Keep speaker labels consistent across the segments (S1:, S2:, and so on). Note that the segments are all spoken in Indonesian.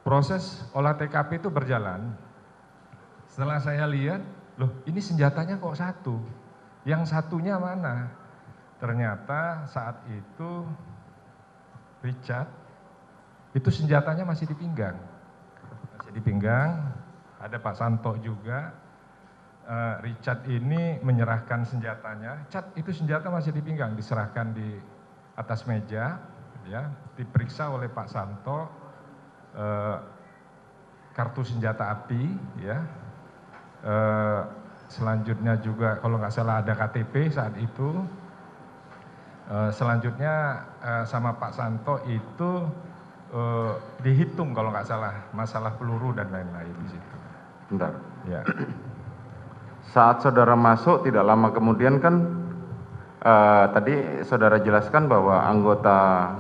S1: Proses olah TKP itu berjalan. Setelah saya lihat, loh ini senjatanya kok satu, yang satunya mana? Ternyata saat itu Richard, itu senjatanya masih di pinggang. Ada Pak Santo juga. Richard ini menyerahkan senjatanya, itu senjata masih di pinggang, diserahkan di atas meja, ya, diperiksa oleh Pak Santo, kartu senjata api, ya. Selanjutnya juga kalau nggak salah ada KTP saat itu. Selanjutnya sama Pak Santo itu dihitung kalau nggak salah masalah peluru dan lain-lain di situ.
S2: Bentar.
S1: Ya.
S2: Saat saudara masuk tidak lama kemudian kan tadi saudara jelaskan bahwa anggota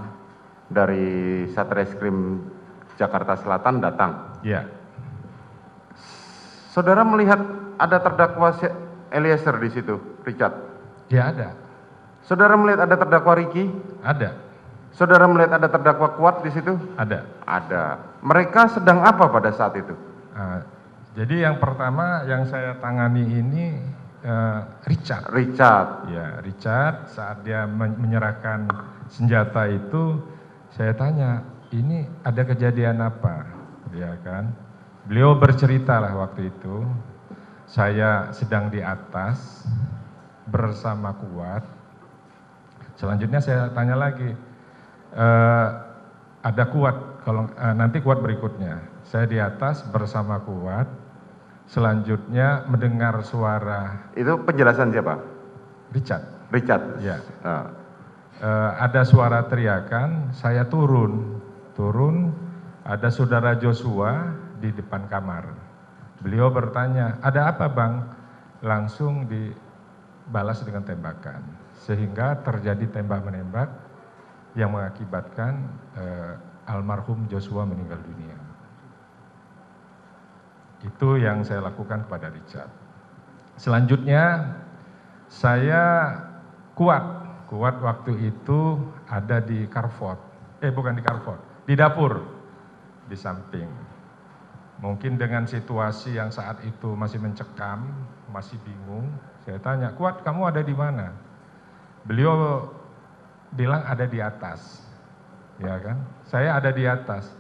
S2: dari Satreskrim Jakarta Selatan datang.
S1: Ya.
S2: Saudara melihat ada terdakwa Eliezer di situ, Richard?
S1: Ya ada.
S2: Saudara melihat ada terdakwa Ricky?
S1: Ada.
S2: Saudara melihat ada terdakwa Kuat di situ?
S1: Ada.
S2: Ada. Mereka sedang apa pada saat itu?
S1: Jadi yang pertama yang saya tangani ini Richard.
S2: Richard.
S1: Ya, Richard saat dia menyerahkan senjata itu saya tanya, ini ada kejadian apa? Ya kan? Beliau bercerita lah waktu itu, saya sedang di atas bersama Kuat. Selanjutnya saya tanya lagi, ada Kuat, kalau nanti Kuat berikutnya. Saya di atas bersama Kuat. Selanjutnya mendengar suara.
S2: Itu penjelasan siapa?
S1: Richard.
S2: Richard.
S1: Ya. Ada suara teriakan, saya turun, ada saudara Joshua di depan kamar. Beliau bertanya, ada apa bang? Langsung dibalas dengan tembakan, sehingga terjadi tembak-menembak yang mengakibatkan almarhum Joshua meninggal dunia. Itu yang saya lakukan kepada Richard. Selanjutnya saya Kuat waktu itu ada di Carport, bukan di Carport, di dapur, di samping. Mungkin dengan situasi yang saat itu masih mencekam, masih bingung, saya tanya, Kuat kamu ada di mana? Beliau bilang ada di atas, ya kan? Saya ada di atas.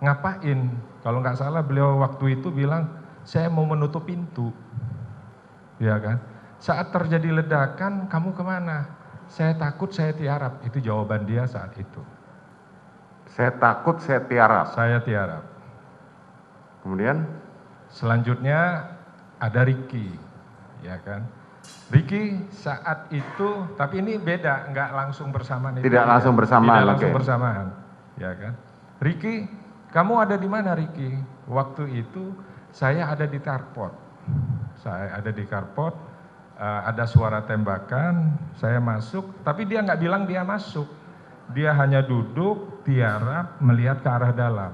S1: Ngapain? Kalau nggak salah beliau waktu itu bilang, saya mau menutup pintu, ya kan? Saat terjadi ledakan, kamu kemana? Saya takut, saya tiarap. Itu jawaban dia saat itu.
S2: Saya takut, saya tiarap.
S1: Saya tiarap.
S2: Kemudian?
S1: Selanjutnya ada Ricky, ya kan? Ricky saat itu, tapi ini beda, nggak langsung bersamaan.
S2: Tidak langsung bersamaan.
S1: Tidak langsung bersamaan, ya kan? Ricky, kamu ada di mana Ricky? Waktu itu saya ada di Carport. Saya ada di Carport, ada suara tembakan, saya masuk, tapi dia nggak bilang dia masuk. Dia hanya duduk, tiarap, melihat ke arah dalam.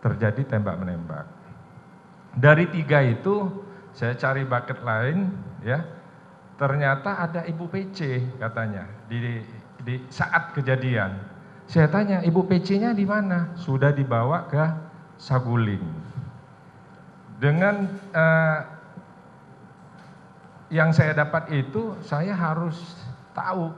S1: Terjadi tembak-menembak. Dari 3 itu, saya cari bucket lain, ya. Ternyata ada Ibu PC katanya di saat kejadian. Saya tanya, Ibu PC-nya di mana? Sudah dibawa ke Saguling. Dengan yang saya dapat itu, saya harus tahu